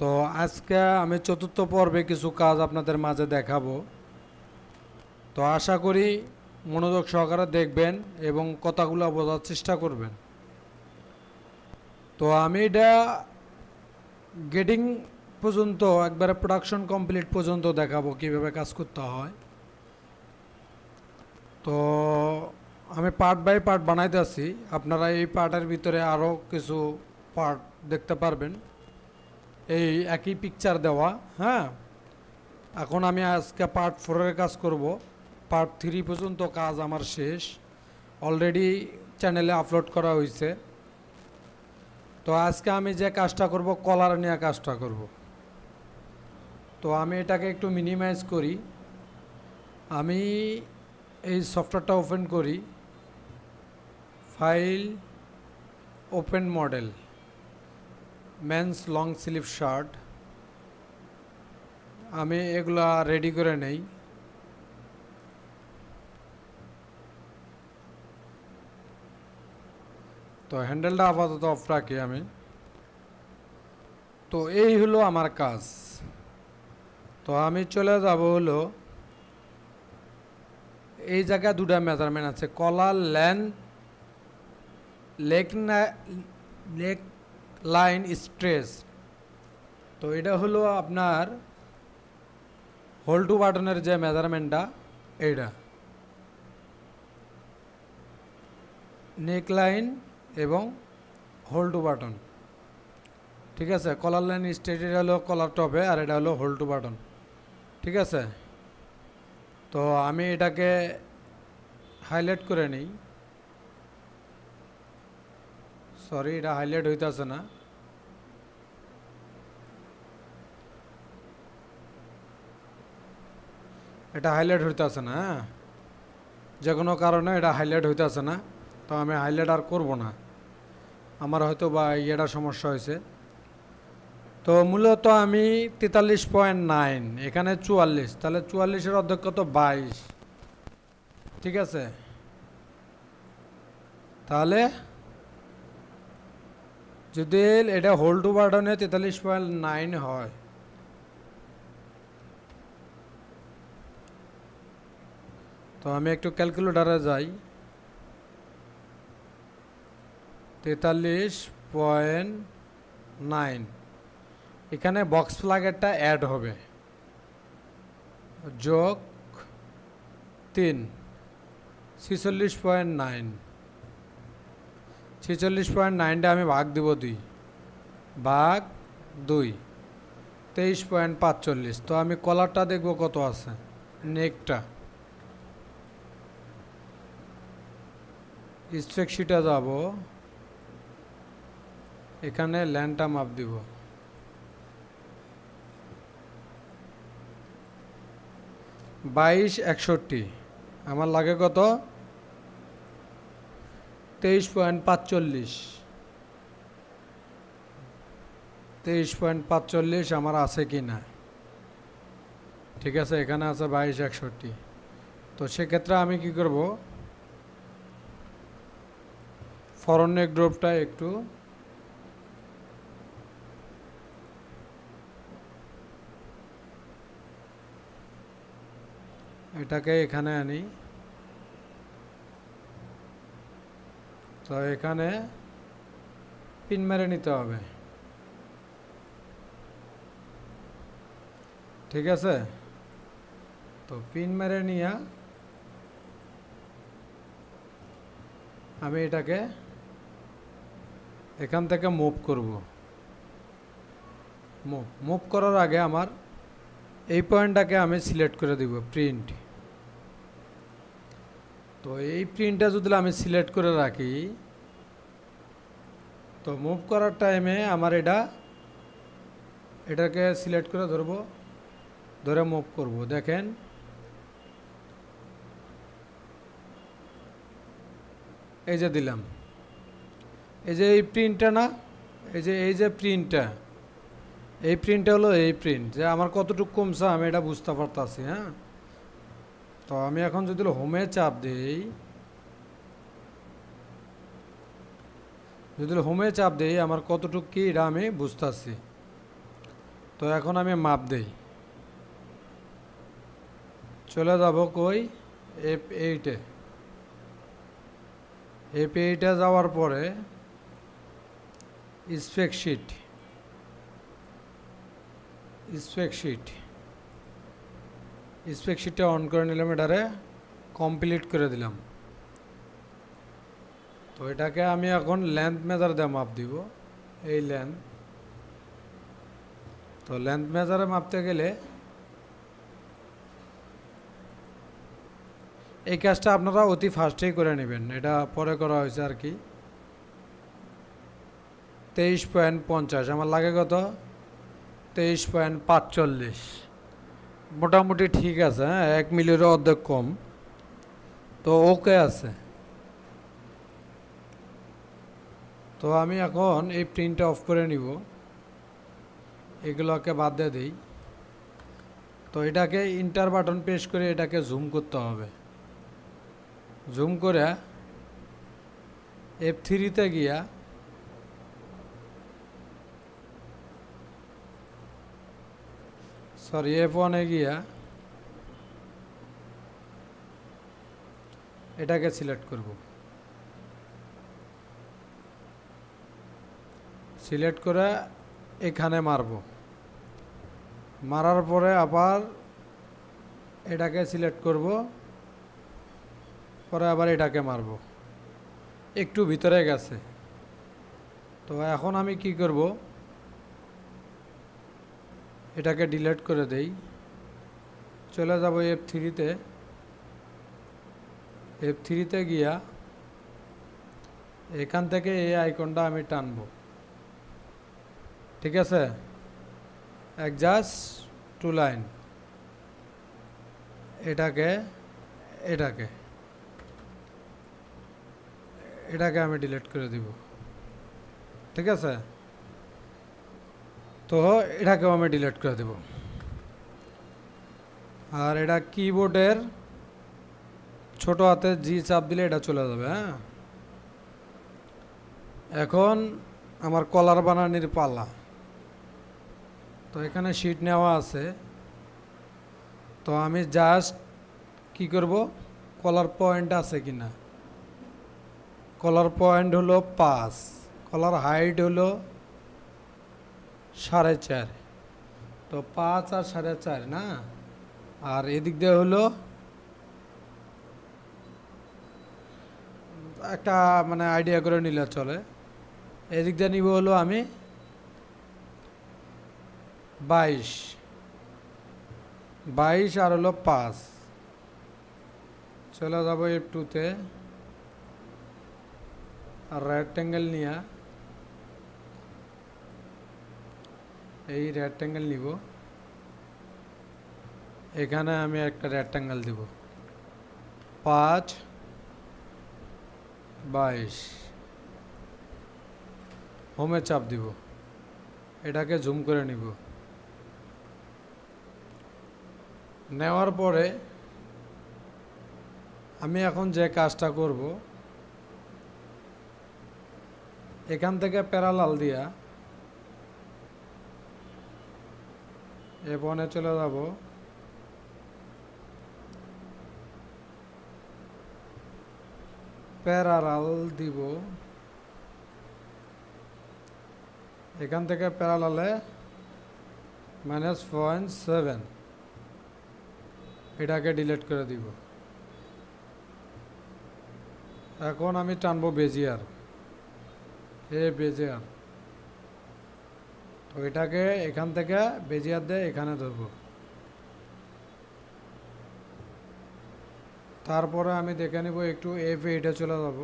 তো আজকে আমি চতুর্থ পর্বে কিছু কাজ আপনাদের মাঝে দেখাবো। তো আশা করি মনোযোগ সহকারে দেখবেন এবং কথাগুলো বোঝার চেষ্টা করবেন। তো আমি এটা গেটিং পর্যন্ত একবারে প্রোডাকশন কমপ্লিট পর্যন্ত দেখাবো কিভাবে কাজ করতে হয়। তো আমি পার্ট বাই পার্ট বানাইতেছি, আপনারা এই পার্টের ভিতরে আরও কিছু পার্ট দেখতে পারবেন, এই একই পিকচার দেওয়া। হ্যাঁ, এখন আমি আজকে পার্ট 4-এর কাজ করব। পার্ট 3 পর্যন্ত কাজ আমার শেষ, অলরেডি চ্যানেলে আপলোড করা হয়েছে। তো আজকে আমি যে কাজটা করব, কলার নিয়ে কাজটা করব। তো আমি এটাকে একটু মিনিমাইজ করি। আমি এই সফটওয়্যারটা ওপেন করি, file, open model, men's long sleeve shirt. আমি এগুলা রেডি করে নেই। তো হ্যান্ডেলটা আপাতত অফ রাখি আমি। তো এই হলো আমার কাজ। তো আমি চলে যাব হলো এই জায়গায় দুটা মেজারমেন্ট আছে, কলার লেন্থ, লেগ লাইন স্ট্রেস। তো এটা হলো আপনার হোল টু বাটনের যে মেজারমেন্টটা, এইটা নেক লাইন এবং হোল টু বাটন। ঠিক আছে, কলার লাইন স্ট্রেট এটা হলো কলার টপে, আর এটা হলো হোল টু বাটন। ঠিক আছে, তো আমি এটাকে হাইলাইট করে নিই। সরি, এটা হাইলাইট হইতেছে না। এটা হাইলাইট হইতেছে না, হ্যাঁ, যে কোনো কারণে এটা হাইলাইট হইতেছে না। তো আমি হাইলাইট আর করব না, আমার হয়তো বা ইয়েটা সমস্যা হয়েছে। তো মূলত আমি 43.9, এখানে 44, তাহলে 44-এর অর্ধেক কত, 22। ঠিক আছে, তাহলে যদি এটা হোল টু বাটনে 43.9 হয়, তো আমি একটু ক্যালকুলেটারে যাই। 43.9, এখানে বক্স প্লাগেরটা অ্যাড হবে, যোগ 3, 46.9। 46.9টা আমি ভাগ দিব 2, ভাগ 2, 23.45। তো আমি কলারটা দেখব কত আছে, নেকটা স্প্রেডশিটে যাব, এখানে ল্যান্ডটা মাপ দিব, 2261। আমার লাগে কত, 23.45। 23.45 আমার আছে কি না? ঠিক আছে, এখানে আছে 2261। তো সেক্ষেত্রে আমি কি করব, ফরন নেক ড্রপটা একটু এটাকে এখানে আনি। তো এখানে পিন মেরে নিতে হবে। ঠিক আছে, তো পিন মেরে নিয়ে আমি এটাকে এখান থেকে মুভ করব। মুভ করার আগে আমার এই পয়েন্টটাকে আমি সিলেক্ট করে দিব, প্রিন্ট। তো এই প্রিন্টটা যদি আমি সিলেক্ট করে রাখি, তো মুভ করার টাইমে আমার এটাকে সিলেক্ট করে ধরবো, ধরে মুভ করব। দেখেন, এই যে দিলাম, এই যে এই প্রিন্টটা না, এই যে প্রিন্টটা, এই প্রিন্টটা হলো এই প্রিন্ট, যে আমার কতটুকু কমছে আমি এটা বুঝতে পারতাছি। হ্যাঁ, তো আমি এখন যদি হোমে চাপ দিই, আমার কতটুকু কি এটা আমি বুঝতেছি। তো এখন আমি মাপ দেই, চলে যাব কই F8-এ। F8-এ যাওয়ার পরে স্প্রেডশিট স্প্রেডশিটটা অন করে নিলাম, এটারে কমপ্লিট করে দিলাম। তো এটাকে আমি এখন লেন্থ মেজার দিয়ে মাপ দিব, এই লেন্থ। তো লেন্থ মেজারে মাপতে গেলে এই কাজটা আপনারা অতি ফাস্টেই করে নেবেন, এটা পরে করা হয়েছে আর কি। 23.50 আমার লাগে কত, 23.45। মোটামুটি ঠিক আছে, হ্যাঁ, 1 মিলিরও অর্ধেক কম, তো ওকে আছে। তো আমি এখন এই প্রিন্টটা অফ করে নিব, এগুলোকে বাদ দিয়ে দিই। তো এটাকে ইন্টার বাটন প্রেস করে এটাকে জুম করতে হবে। জুম করে F3-তে গিয়া F1-এ গিয়া এটাকে সিলেক্ট করব। সিলেক্ট করে এখানে মারব, মারার পরে আবার এটাকে সিলেক্ট করব, পরে আবার এটাকে মারব, একটু ভিতরে গেছে। তো এখন আমি কি করব, এটাকে ডিলিট করে দেই, চলে যাব F3-তে। F3-তে গিয়া এখান থেকে এই আইকনটা আমি টানব, ঠিক আছে, অ্যাডজাস্ট টু লাইন, এটাকে এটাকে এটাকে আমি ডিলিট করে দিব, ঠিক আছে। তো এটাকেও আমি ডিলিট করে দেব। আর এটা কিবোর্ডের ছোট হাতে জি চাপ দিলে এটা চলে যাবে, হ্যাঁ। এখন আমার কলার বানানির পালা। তো এখানে শিট নেওয়া আছে, তো আমি জাস্ট কি করব, কলার পয়েন্ট আছে কিনা। কলার পয়েন্ট হলো 5, কলার হাইট হলো 4.5। তো 5 আর 4.5 না, আর এদিক দিয়ে হলো একটা মানে আইডিয়া করে নিলে চলে। এদিক দিয়ে নিব হলো আমি 22 আর হলো 5। চলে যাবো F2-তে, আর রেক্ট্যাঙ্গেল নিয়ে এই রেক্ট্যাঙ্গেল নিব, এখানে আমি একটা রেক্ট্যাঙ্গেল দিব 5/22, হোমে চাপ দিব, এটাকে জুম করে নিব। নেওয়ার পরে আমি এখন যে কাজটা করব, এখান থেকে প্যারালাল দিয়া F1-এ চলে যাব, প্যারালাল দিব, এখান থেকে প্যারালালে -0.7, এটাকে ডিলিট করে দিব। এখন আমি টানবো বেজিয়ার, বেজিয়ার। তো এটাকে এখান থেকে বেজিয়ার দিয়ে এখানে ধরবো। তারপরে আমি দেখে নিব, একটু F8-এ চলে যাব,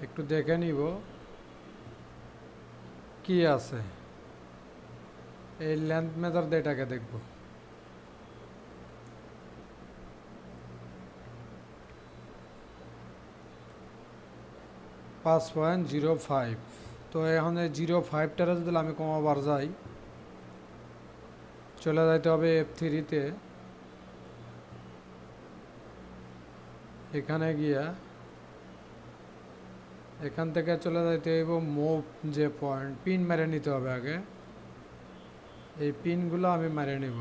একটু দেখে নিব কি আছে। এই লেন্থ মেজার দিয়ে এটাকে দেখব। .05। তো এখন এই 0.5টারে যদি আমি কমাবার যাই, চলে যাইতে হবে F3-তে, এখানে গিয়া এখান থেকে চলে যাইতে হইব মুভ যে পয়েন্ট, পিন মেরে নিতে হবে আগে। এই পিনগুলো আমি মেরে নিব।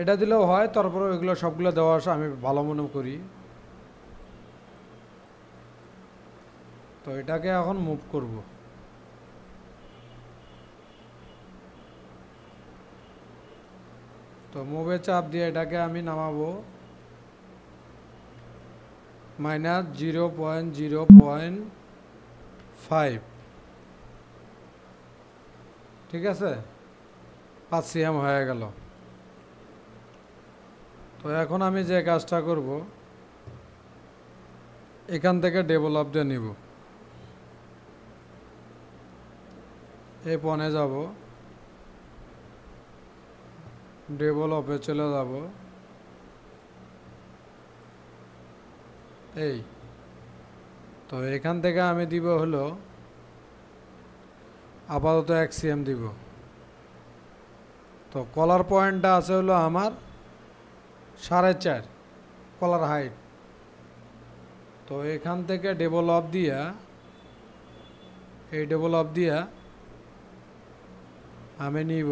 এটা দিলেও হয়, তারপরে এগুলো সবগুলো দেওয়া আসা আমি ভালো মনে করি। তো এটাকে এখন মুভ করব। তো মুভে চাপ দিয়ে এটাকে আমি নামাবো -0.0.5। ঠিক আছে, 5 cm হয়ে গেল। তো এখন আমি যে কাজটা করব, এখান থেকে ডেভেলপ দিয়ে নিব, এই পনে যাব, ডেভেলপে চলে যাব। এই তো এখান থেকে আমি দিব হলো আপাতত 1 cm দিব। তো কলার পয়েন্টটা আছে হলো আমার 4.5 কলার হাইট। তো এখান থেকে ডেভেলপ দিয়া, এই ডেভেলপ দিয়া আমি নিব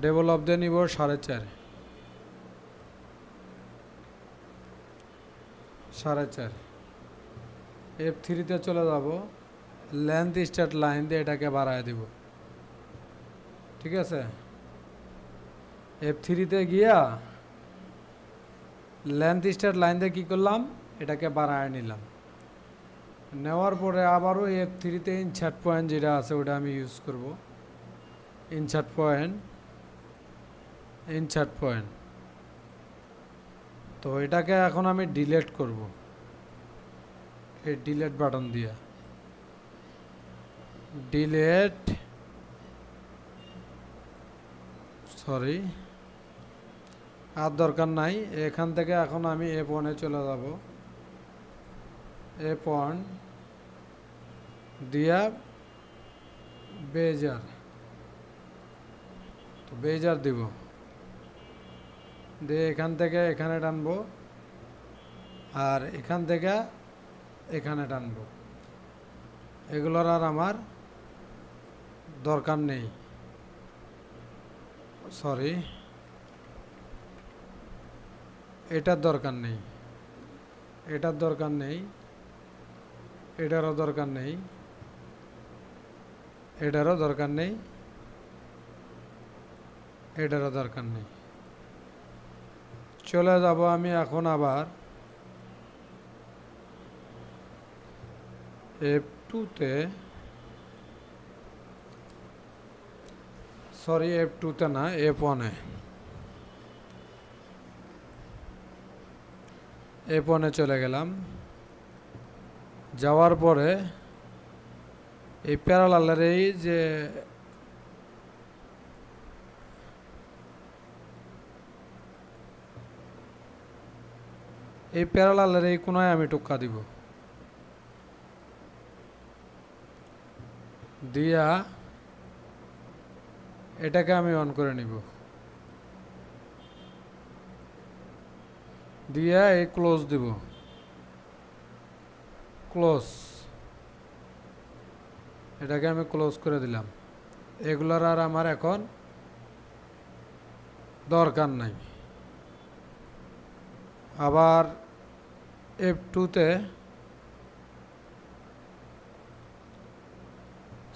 ডেভেলপ দিয়ে নিব 4.5 F3-তে চলে যাব, লেন্থ স্টার্ট লাইন দিয়ে এটাকে বাড়ায় দিব। ঠিক আছে, F3-তে গিয়া লেন্থ স্টার্ট লাইন দিয়ে কী করলাম, এটাকে বাড়ায় নিলাম। নেওয়ার পরে আবারও F3-তে ইনসার্ট পয়েন্ট যেটা আছে ওটা আমি ইউজ করব। Insert point. তো এটাকে এখন আমি ডিলিট করব, এই ডিলিট বাটন দিয়ে। ডিলিট, সরি আর দরকার নাই। এখান থেকে এখন আমি F1-এ চলে যাব, F1 দিয়া বেজার, তো বেজার দিব দিয়ে এখান থেকে এখানে টানবো, আর এখান থেকে এখানে টানবো। এগুলোর আর আমার দরকার নেই, সরি এটার দরকার নেই, এটার দরকার নেই, এটারও দরকার নেই, এটারও দরকার নেই, এটারও দরকার নেই। চলে যাব আমি এখন আবার F2-তে, সরি F2-তে না, F1-এ। F1-এ চলে গেলাম। যাওয়ার পরে এই প্যারালালের এই যে এই প্যারালালের এই কোনায় আমি টোক্কা দিব, দিয়া এটাকে আমি অন করে নিব, দিয়া এই ক্লোজ দিব, ক্লোজ, এটাকে আমি ক্লোজ করে দিলাম। এগুলার আর আমার এখন দরকার নাই। আবার F2-তে,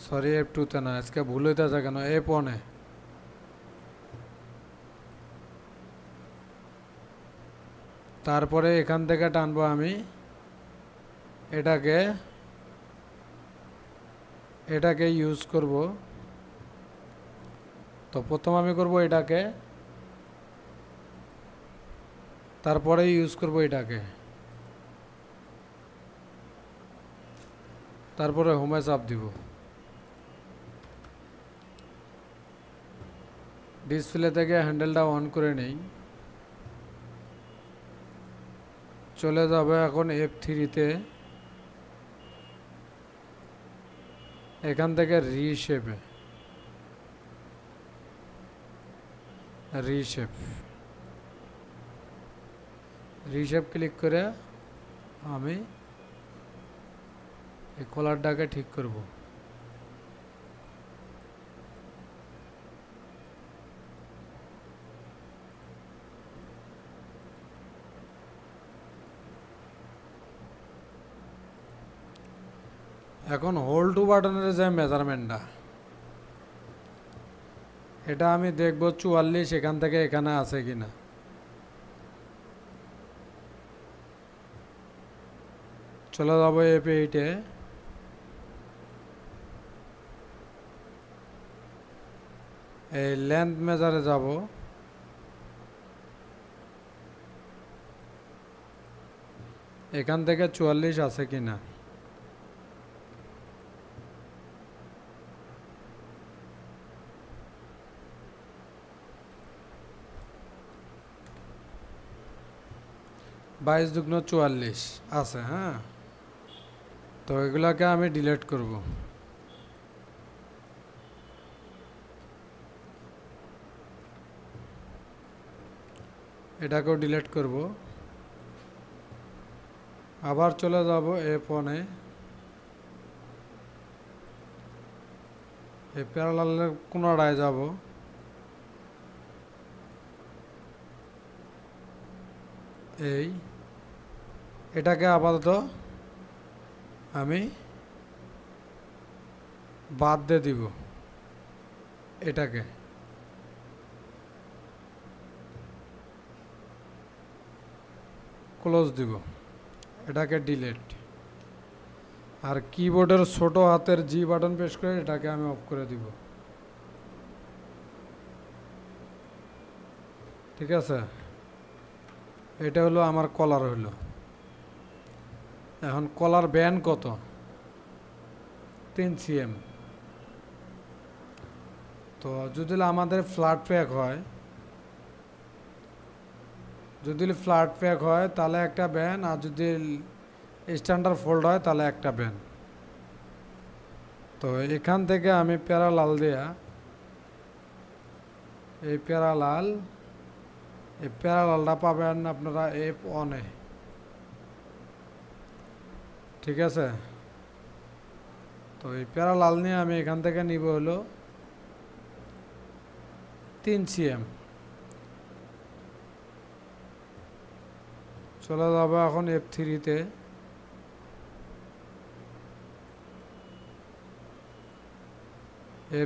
সরি F2-তে না, আজকে ভুল হইতেছে কেন, F1-এ। তারপরে এখান থেকে টানবো আমি এটাকে ইউজ করব। তো প্রথম আমি করব এটাকে, তারপরে ইউজ করব এটাকে, তারপরে হোমে চাপ দিব। ডিসপ্লে থেকে হ্যান্ডেলটা অন করে নেই। চলে যাবে এখন F3-তে, এখান থেকে রিশেপে, রিশেপ রিশেপ ক্লিক করে আমি এই কলারটাকে ঠিক করব। এখন হোল্ড টু বাটনের যে মেজারমেন্টটা, এটা আমি দেখব 44 এখান থেকে এখানে আছে কিনা। চলে যাব এপে এই লেন্থ মেজারে যাব, এখান থেকে 44 আছে কিনা। বাইশ দুগুণ 44 আছে। হ্যাঁ, তো এগুলাকে আমি ডিলিট করব। এটাকেও ডিলিট করব। আবার চলে যাব F1-এ, এই প্যারালালের কোণাটায় যাব, এটাকে আপাতত আমি বাদ দিয়ে দিব, এটাকে ক্লোজ দিব, এটাকে ডিলিট। আর কিবোর্ডের ছোট হাতের জি বাটন প্রেস করে এটাকে আমি অফ করে দিব। ঠিক আছে, এটা হলো আমার কলার হলো। এখন কলার ব্যান্ড কত? 3 cm। তো যদি আমাদের ফ্ল্যাট প্যাক হয়, তাহলে একটা ব্যান্ড, আর যদি স্ট্যান্ডার্ড ফোল্ড হয় তাহলে একটা ব্যান্ড। তো এখান থেকে আমি প্যারালাল দেয়া, এই প্যারালালটা পাবেন আপনারা F1-এ। ঠিক আছে, তো এই প্যারালাল নিয়ে আমি এখান থেকে নিব হলো 3 cm। চলে যাবো এখন F3-তে।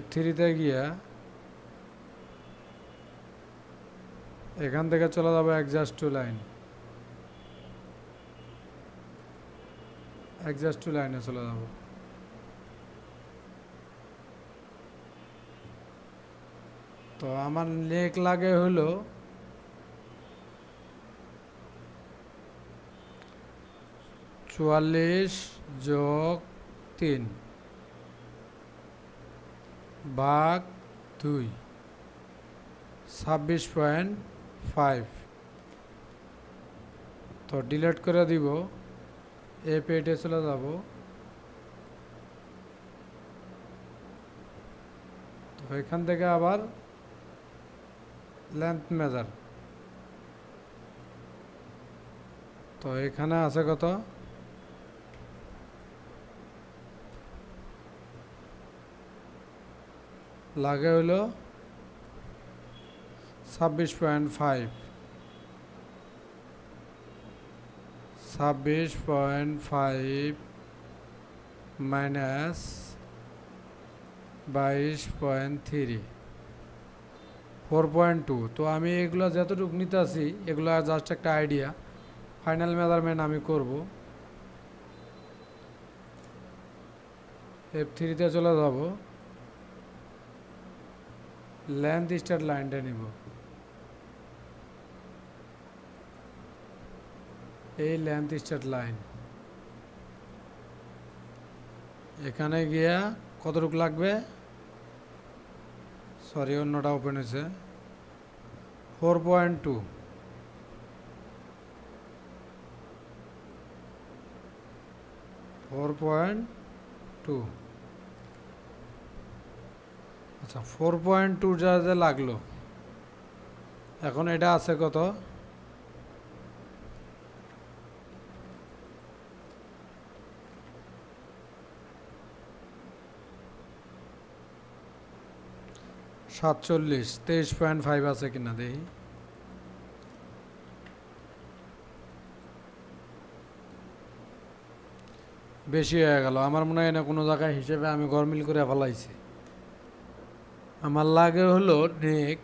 F3-তে গিয়া এখান থেকে চলে যাবো অ্যাডজাস্ট টু লাইনে চলে যাব। তো আমার নেক লাগে হলো 44 যোগ 3 ভাগ 2, 26.5। তো ডিলিট করে দিব, F8-এ চলে যাব। তো এখান থেকে আবার লেন্থ মেজার, তো এখানে আছে কত? লাগে হলো 26.5। 26.5 মাইনাস 22.3, 4.2। তো আমি এগুলো যতটুকু নিতে আসি এগুলো জাস্ট একটা আইডিয়া, ফাইনাল মেজারমেন্ট আমি করব। F3-তে চলে যাব, লেন্থ স্টার্ট লাইনটা নিব, এই লেন্থ স্টার্ট লাইন। এখানে গিয়া কতটুকু লাগবে, সরি অন্যটা ওপেন হয়েছে, 4.2। 4.2। আচ্ছা, 4.2 যা লাগলো, এখন এটা আছে কত? 47, 23.5 আছে কিনা দেখি। বেশি হয়ে গেল আমার মনে হয় না কোনো জায়গায় হিসেবে আমি গরমিল করে ফেলাইছি। আমার লাগে হলো নেক,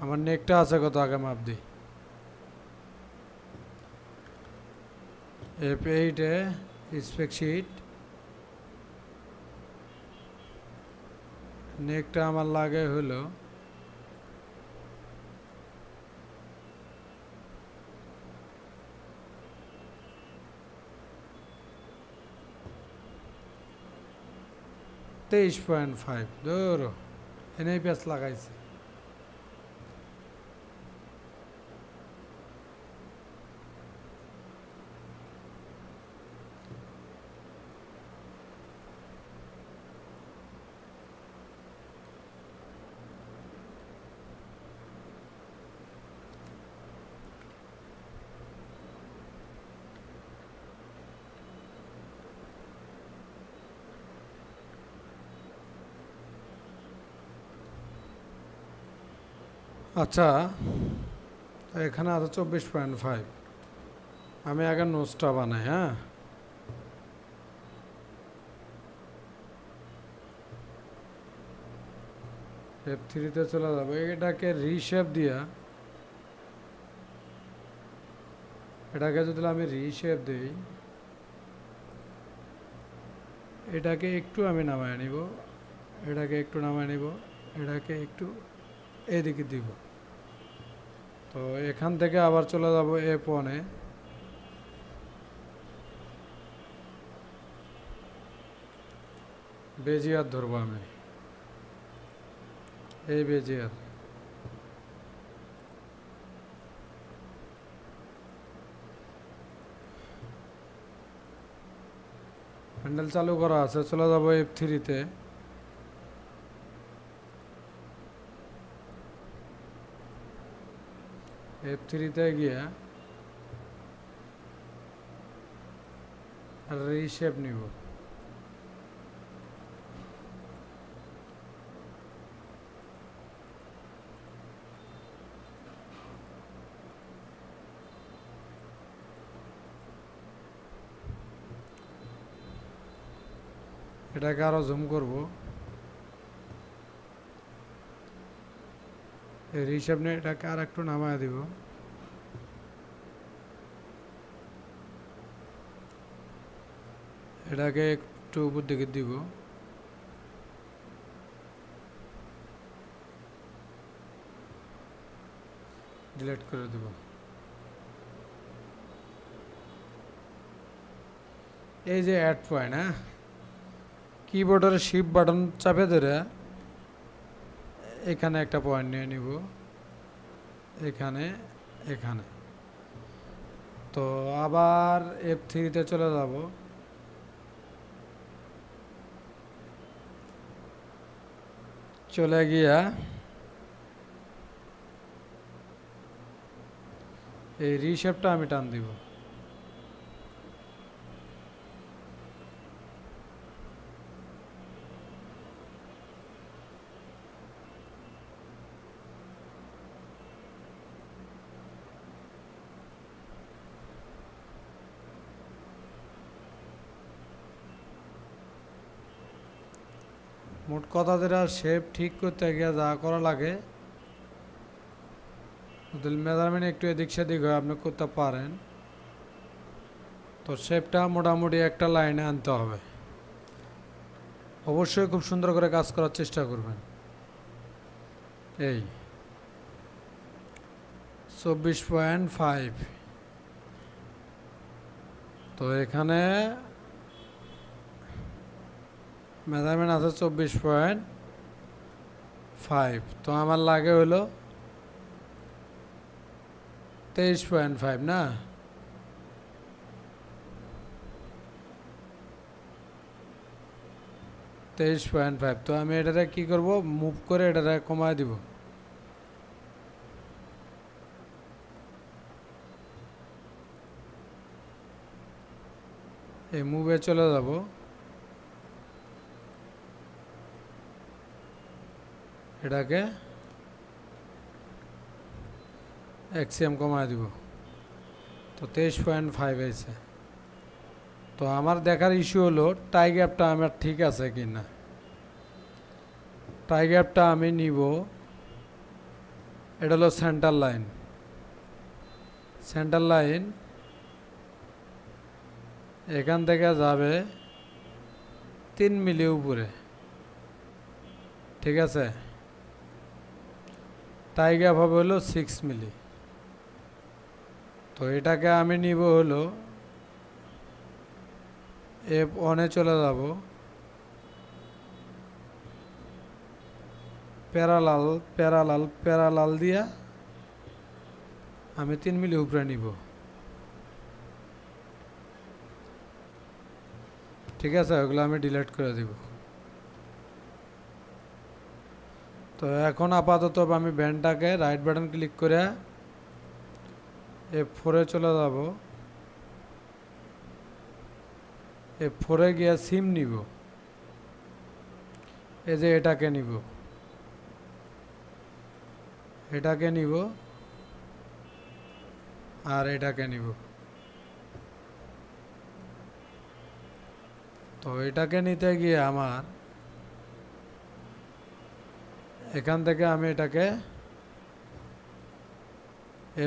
আমার নেকটা আছে কত আগে মাপ দিই। F8 এ স্প্রেডশিট নেকটা আমার লাগে হলো 23.5। ধরো এনেই পেঁচ লাগাইছে। আচ্ছা, এখানে আছে 24.5। আমি আগে নোটসটা বানাই। হ্যাঁ, F3-তে চলে যাবো। এটাকে রিশেপ দিয়া, এটাকে যদি আমি রিশেপ দিই, এটাকে একটু আমি নামায় নিব, এটাকে একটু নামায় নিব, এটাকে একটু এদিকে দিব। তো এখান থেকে আবার চলে যাব F1-এ। বেজিয়ার ধরবো আমি, এই বেজিয়ার। হ্যান্ডেল চালু করা আছে, চলে যাব F3-তে। F3-তে গিয়া রিশেপ নিব। এটাকে আরো জুম করব। এই রিশেপ নিয়ে এটাকে আর একটু নামায় দিব। এটাকে একটু উপর দিকে দিব। ডিলিট করে দেব। এই যে অ্যাড পয়েন্ট, হ্যাঁ, কিবোর্ডের শিফট বাটন চাপে ধরে এখানে একটা পয়েন্ট নিয়ে নিব, এখানে, এখানে। তো আবার F3-তে চলে যাব। চলে গিয়া এই রিশেপটা আমি টান দিব। মোট কথা যেটা শেপ ঠিক করতে গিয়ে যা করা লাগে, মেজারমেন্ট একটু এদিক সেদিক হয় আপনি করতে পারেন। তো শেপটা মোটামুটি একটা লাইনে আনতে হবে। অবশ্যই খুব সুন্দর করে কাজ করার চেষ্টা করবেন। এই 24.5। তো এখানে মেজারমেন্ট আছে 24.5। তো আমার লাগে হলো 23.5 না? 23.5। তো আমি এটারে কি করব, মুভ করে এটারে কমায় দিব। এই মুভে চলে যাব, এটাকে এক্সিএম কমায় দিব। তো 23.5 হয়েছে। তো আমার দেখার ইস্যু হলো টাই গ্যাপটা আমার ঠিক আছে কি না। টাই গ্যাপটা আমি নিব, এটা হলো সেন্টার লাইন। সেন্টার লাইন এখান থেকে যাবে 3 মিলি উপরে, ঠিক আছে। টাই গ্যাপ হবে হলো 6 মিলি। তো এটাকে আমি নিব হলো F1-এ চলে যাব, প্যারালাল প্যারালাল প্যারালাল দিয়া আমি 3 মিলি উপরে নিব, ঠিক আছে। ওগুলো আমি ডিলিট করে দিব। তো এখন আপাতত আমি ব্যান্ডটাকে রাইট বাটন ক্লিক করে F4-এ চলে যাব। F4-এ গিয়ে সিম নিব, এই যে এটাকে নিব, এটাকে নিব আর এটাকে নিব। তো এটাকে নিতে গিয়ে আমার এখান থেকে আমি এটাকে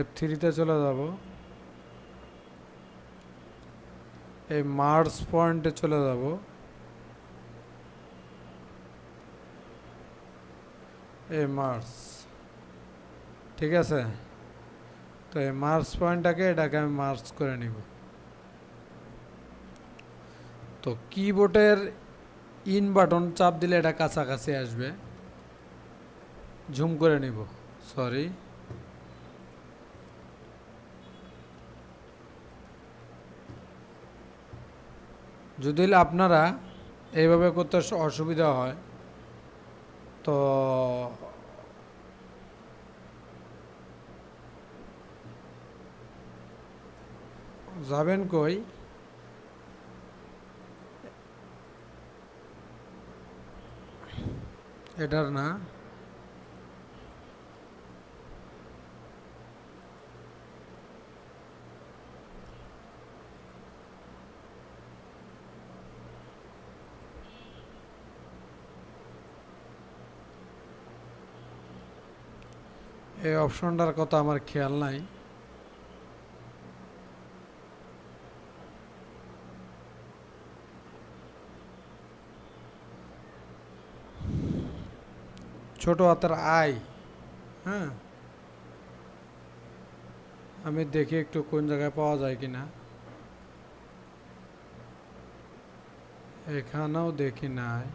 F3-তে চলে যাব, এই মার্স পয়েন্টে চলে যাব, এই মার্স, ঠিক আছে। তো এই মার্স পয়েন্টটাকে এটাকে আমি মার্স করে নিব। তো কিবোর্ডের ইন বাটন চাপ দিলে এটা কাছাকাছি আসবে। জুম করে নিব, সরি। যদি আপনারা এইভাবে করতে অসুবিধা হয় তো যাবেন কই, এটার না, এই অপশনটার কথা আমার খেয়াল নাই। ছোট হাতের আই, হ্যাঁ, আমি দেখি একটু কোন জায়গায় পাওয়া যায় কিনা। এখানেও দেখি নাই।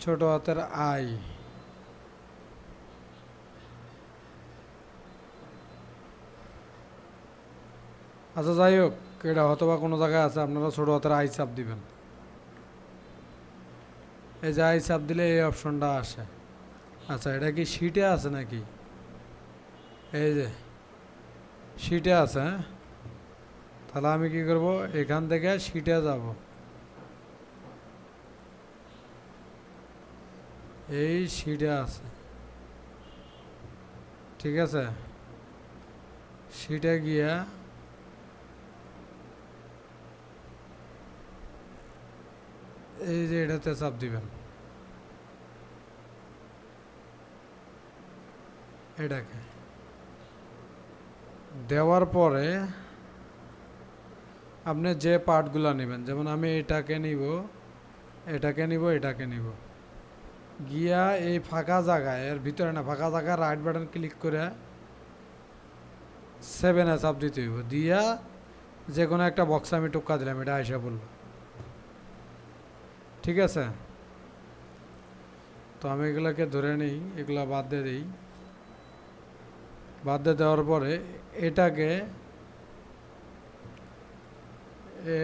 ছোট হাতের আই, আচ্ছা যাই হোক, এটা হয়তো বা কোনো জায়গায় আছে, আপনারা ছোট হাতের আই চাপ দিবেন। এই যে আই চাপ দিলে এই অপশনটা আসে। আচ্ছা, এটা কি শিটে আছে নাকি? এই যে শিটে আছে, হ্যাঁ। তাহলে আমি কি করব, এখান থেকে শিটে যাব, এই শিটে আছে, ঠিক আছে। শিটে গিয়া এই যে এটাতে চাপ দিবেন, এটাকে দেওয়ার পরে আপনি যে পার্টগুলো নেবেন, যেমন আমি এটাকে নিব, এটাকে নিব, এটাকে নিব, গিয়া এই ফাঁকা জায়গায়, এর ভিতরে না, ফাঁকা জায়গায় রাইট বাটন ক্লিক করে 7-এ চাপ দিতে হইব, দিয়া যে কোনো একটা বক্স আমি টুক্কা দিলাম, এটা আইসা বলল, ঠিক আছে। তো আমি এগুলোকে ধরে নিই, এগুলো বাদ দিয়ে দিই। বাদ দিয়ে দেওয়ার পরে এটাকে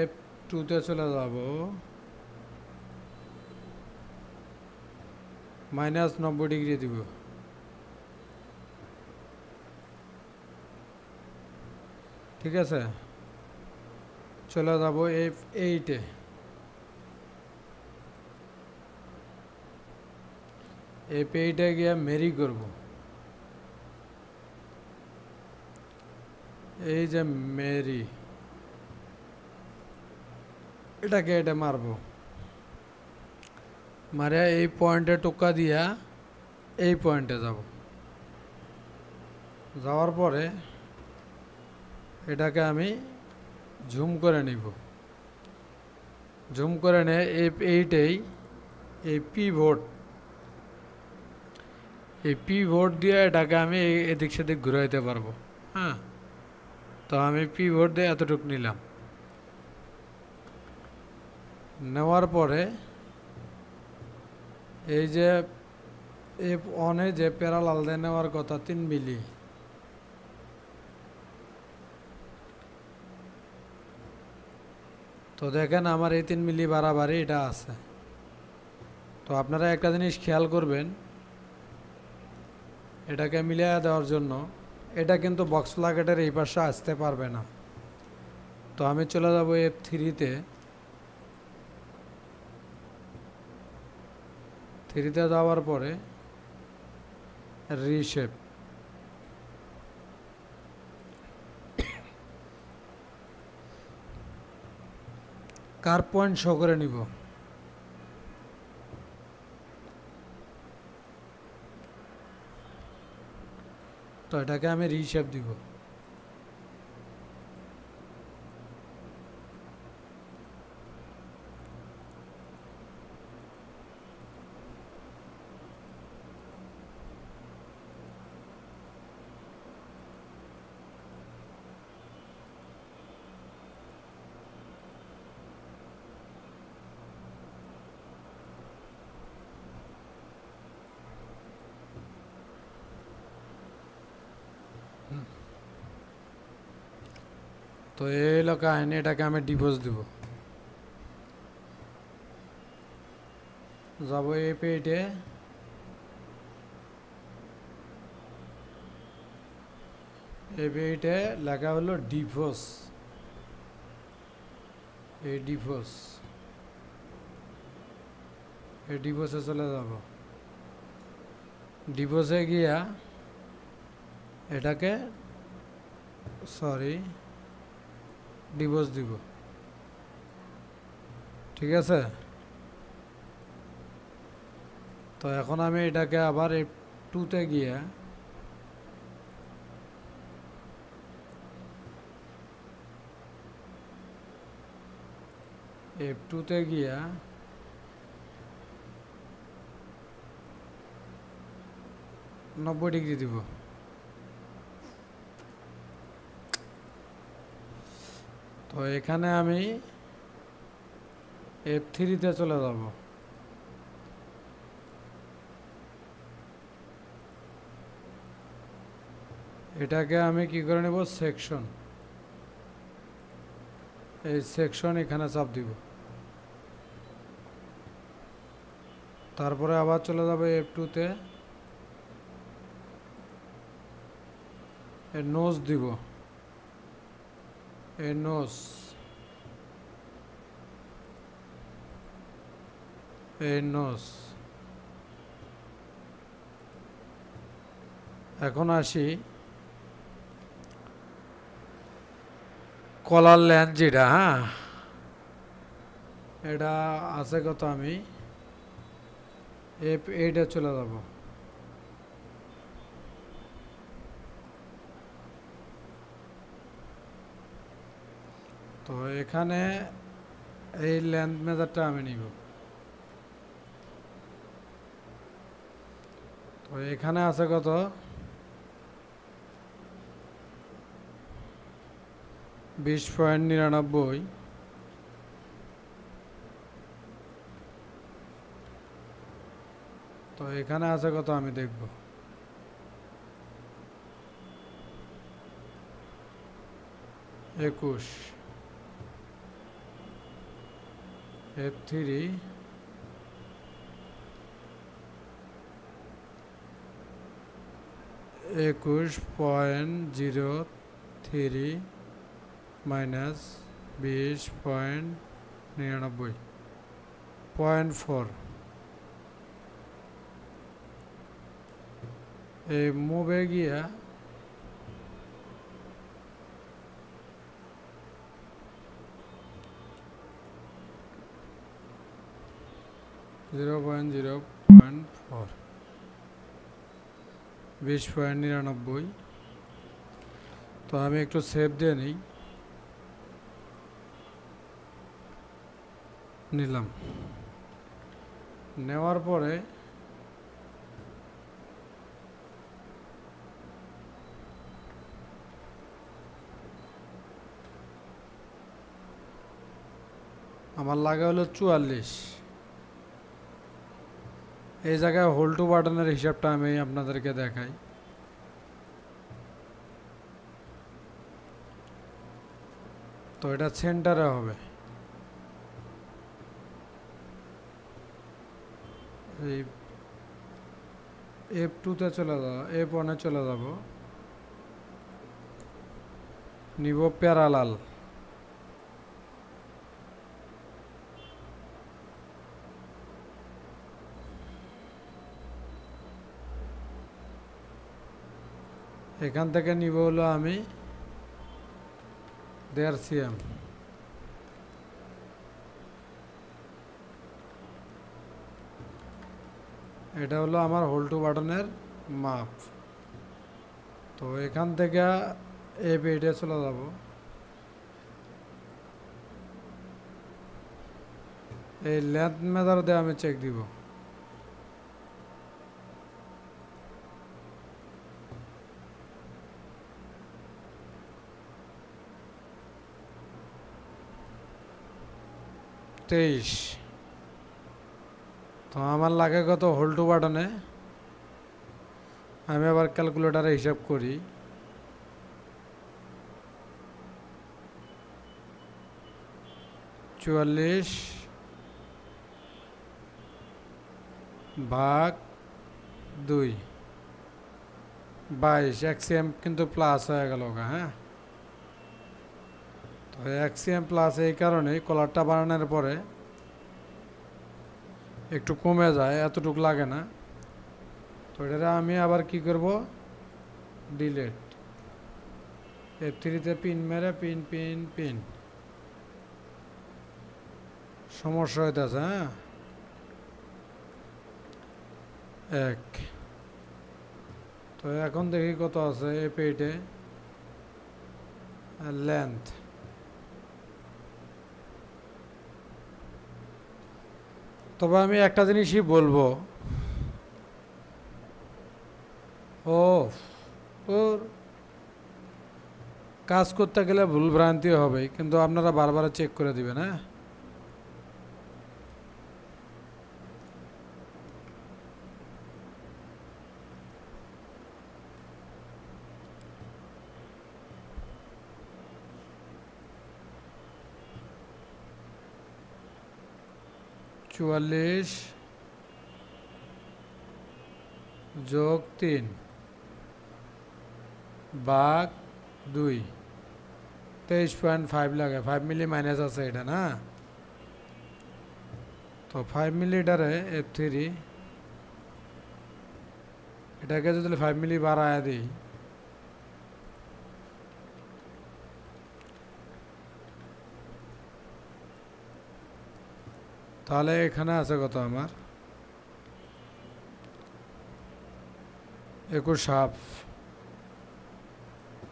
F2-তে চলে যাব, -90° দিব। ঠিক আছে, চলে যাব F8-এ। F8-এ গিয়ে মেরি করব। এই যে মেরি, এটাকে এটা মারবো, মারে এই পয়েন্টে টোকা দিয়া এই পয়েন্টে যাব। যাওয়ার পরে এটাকে আমি জুম করে নিব। জুম করে নিয়ে F8-এই এই পিভট দিয়ে এটাকে আমি এদিক সেদিক ঘুরাইতে পারবো। হ্যাঁ, তো আমি পিভট দিয়ে এতটুকু নিলাম। নেওয়ার পরে এই যে F1-এ যে প্যারালাল দিয়ে নেওয়ার কথা 3 মিলি, তো দেখেন আমার এই 3 মিলি বাড়াবাড়ি এটা আছে। তো আপনারা একটা জিনিস খেয়াল করবেন, এটাকে মিলিয়ে দেওয়ার জন্য এটা কিন্তু বক্স প্লাকেটের এই পাশে আসতে পারবে না। তো আমি চলে যাব F3-তে। 3-তে যাওয়ার পরে রিশেপ, কার্ভ পয়েন্ট শো করে নিব। তো এটাকে আমি রিশেপ দিব। তো এই হলো কাহিনী, এটাকে আমি ডিভোর্স দিব। যাব F8-এ, F8-এ লেখা হলো ডিভোর্স। এই ডিভোর্সে চলে যাব। ডিভোর্সে গিয়া এটাকে ডিভোর্স দিব। ঠিক আছে, তো এখন আমি এটাকে আবার F2-তে গিয়া F2-তে গিয়া 90° দিব। তো এখানে আমি F3-তে চলে যাব। এটাকে আমি কি করে নেব, সেকশন। এই সেকশন এখানে চাপ দিব। তারপরে আবার চলে যাব F2-তে, নোজ দিব। এই নোজ। এখন আসি কলার লেন্থ যেটা, হ্যাঁ এটা আছে কত, আমি F8-এ চলে যাব। তো এখানে এই লেন্থ মেজারটা আমি নিব। তো এখানে আছে কত, 20.99। তো এখানে আছে কত আমি দেখব, 21। F3 21.03 মাইনাস 20.99.4 এই মুভে গিয়া (0.0.4) 20.99। তো আমি একটু সেভ দিয়ে নিলাম। নেওয়ার পরে আমার লাগা হলো 44। এই জায়গায় হোল্ড টু বাটনের হিসাবটা আমি আপনাদেরকে দেখাই। তো এটা সেন্টারে হবে। এই F2-তে চলে যাব, F1-এ চলে যাব, নিব প্যারালাল। এখান থেকে নিব হলো আমি 1.5 cm। এটা হলো আমার হোল্ড টু বাটনের মাপ। তো এখান থেকে F8-এ চলে যাব, এই লেন্থ মেজার দিয়ে আমি চেক দিব। তো আমার লাগে কত হোল্ড টু বাটনে। আমি আবার ক্যালকুলেটারে হিসাব করি। (44 ভাগ 2) 22। 1 cm কিন্তু প্লাস হয়ে গেল। হ্যাঁ, তো 1 cm প্লাস এই কারণেই কলারটা বানানোর পরে একটু কমে যায়, এতটুকু লাগে না। তো এটা আমি আবার কি করব, ডিলেট। F3-তে পিন মেরে পিন পিন পিন সমস্যা হইতেছে। হ্যাঁ, 1। তো এখন দেখি কত আছে F8-এ লেন্থ। তবে আমি একটা জিনিসই বলবো, ওর কাজ করতে গেলে ভুল ভ্রান্তি হবে, কিন্তু আপনারা বারবার চেক করে দিবেন। হ্যাঁ, (44 যোগ 3 ভাগ 2) 23.5 লাগে। 5 মিলি মাইনাস আছে এটা না। তো 5 মিলিটারে F3 এটাকে যদি 5 মিলি বাড়ায় দিই, তাহলে এখানে আছে কত আমার 21.5।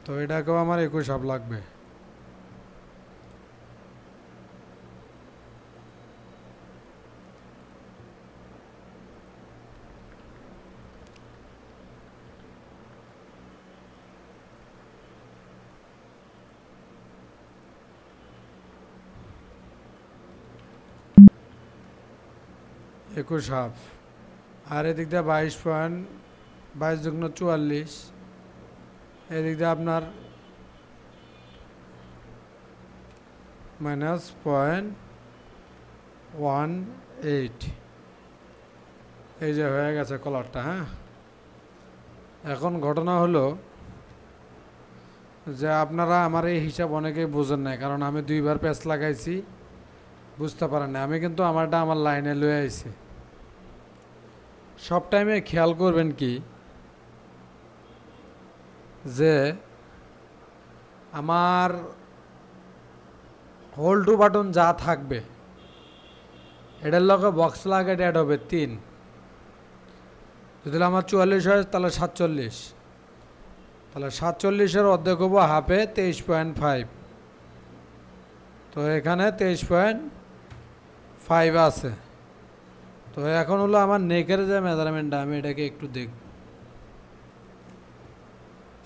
তো এটাকেও আমার 21.5 লাগবে। একুশ হাফ। আর এদিক দিয়ে 22 যুগ্ন 44। এদিক দিয়ে আপনার 18 এই যে হয়ে গেছে কলারটা। হ্যাঁ, এখন ঘটনা হলো যে আপনারা আমার এই হিসাব অনেকেই বোঝেন নাই, কারণ আমি 2বার প্যাচ লাগাইছি, বুঝতে পারেন না। আমি কিন্তু আমারটা আমার লাইনে লয়ে আইছি। সব টাইমে খেয়াল করবেন কি যে আমার হোল্ড টু বাটন যা থাকবে এটার লগে বক্স লাগে অ্যাড হবে 3। যদি আমার 44 হয় তাহলে 47, তাহলে 47-এর অর্ধেক হবো হাফে 23.5। তো এখানে 23.5 আছে। তো এখন হলো আমার নেকের যে মেজারমেন্টটা, আমি এটাকে একটু দেখব,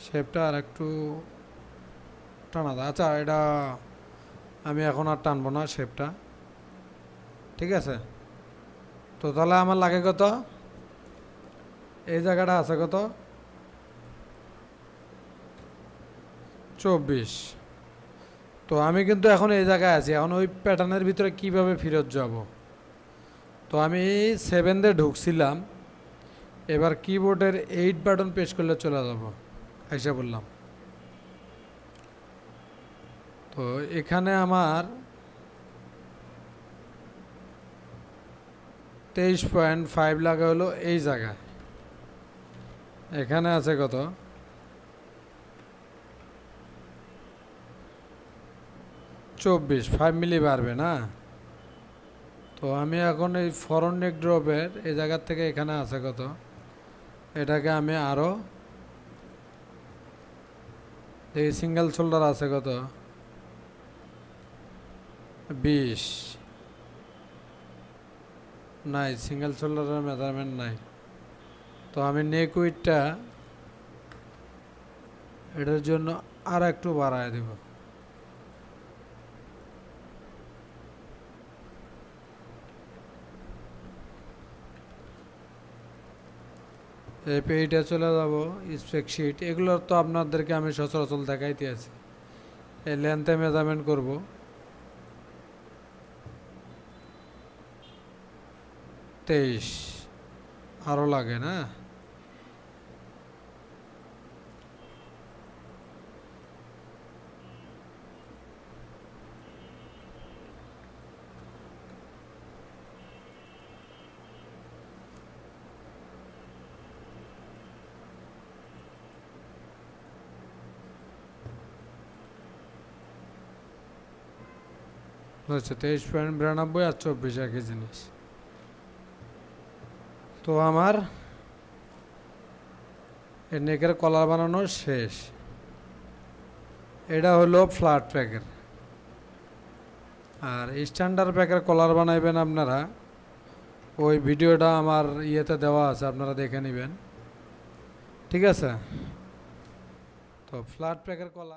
শেপটা আর একটু টানা দা। আচ্ছা, এটা আমি এখন আর টানবো না শেপটা, ঠিক আছে। তো তাহলে আমার লাগে কত, এই জায়গাটা আছে কত 24। তো আমি কিন্তু এখন এই জায়গায় আছি, এখন ওই প্যাটার্নের ভিতরে কিভাবে ফেরত যাব। তো আমি 7 দিয়ে ঢুকছিলাম, এবার কিবোর্ডের 8 বাটন প্রেস করলে চলে যাব, এসে বললাম। তো এখানে আমার 23.5 লাগে হলো এই জায়গায়। এখানে আছে কত 24, 5 মিলি বাড়বে না। তো আমি এখন এই ফরন নেক ড্রপের এই জায়গার থেকে এখানে আছে কত, এটাকে আমি আরও এই সিঙ্গেল শোল্ডার আছে কত 20 নাই, সিঙ্গেল শোল্ডারের মেজারমেন্ট নাই। তো আমি নেক উইথটা এটার জন্য আর একটু বাড়ায় দেব। এই পেইটা চলে যাব স্প্রেডশিট, এগুলোর তো আপনাদেরকে আমি সচরাচর দেখাইতে আছি। এই লেন্থে মেজারমেন্ট করব, তেইশ আরও লাগে না। আচ্ছা, 23.92 আর 24 একই জিনিস। তো আমার এই নেকের কলার বানানো শেষ। এটা হলো ফ্ল্যাট প্যাকের। আর স্ট্যান্ডার্ড প্যাকের কলার বানাইবেন আপনারা, ওই ভিডিওটা আমার ইয়েতে দেওয়া আছে, আপনারা দেখে নেবেন, ঠিক আছে। তো ফ্ল্যাট প্যাকের কলার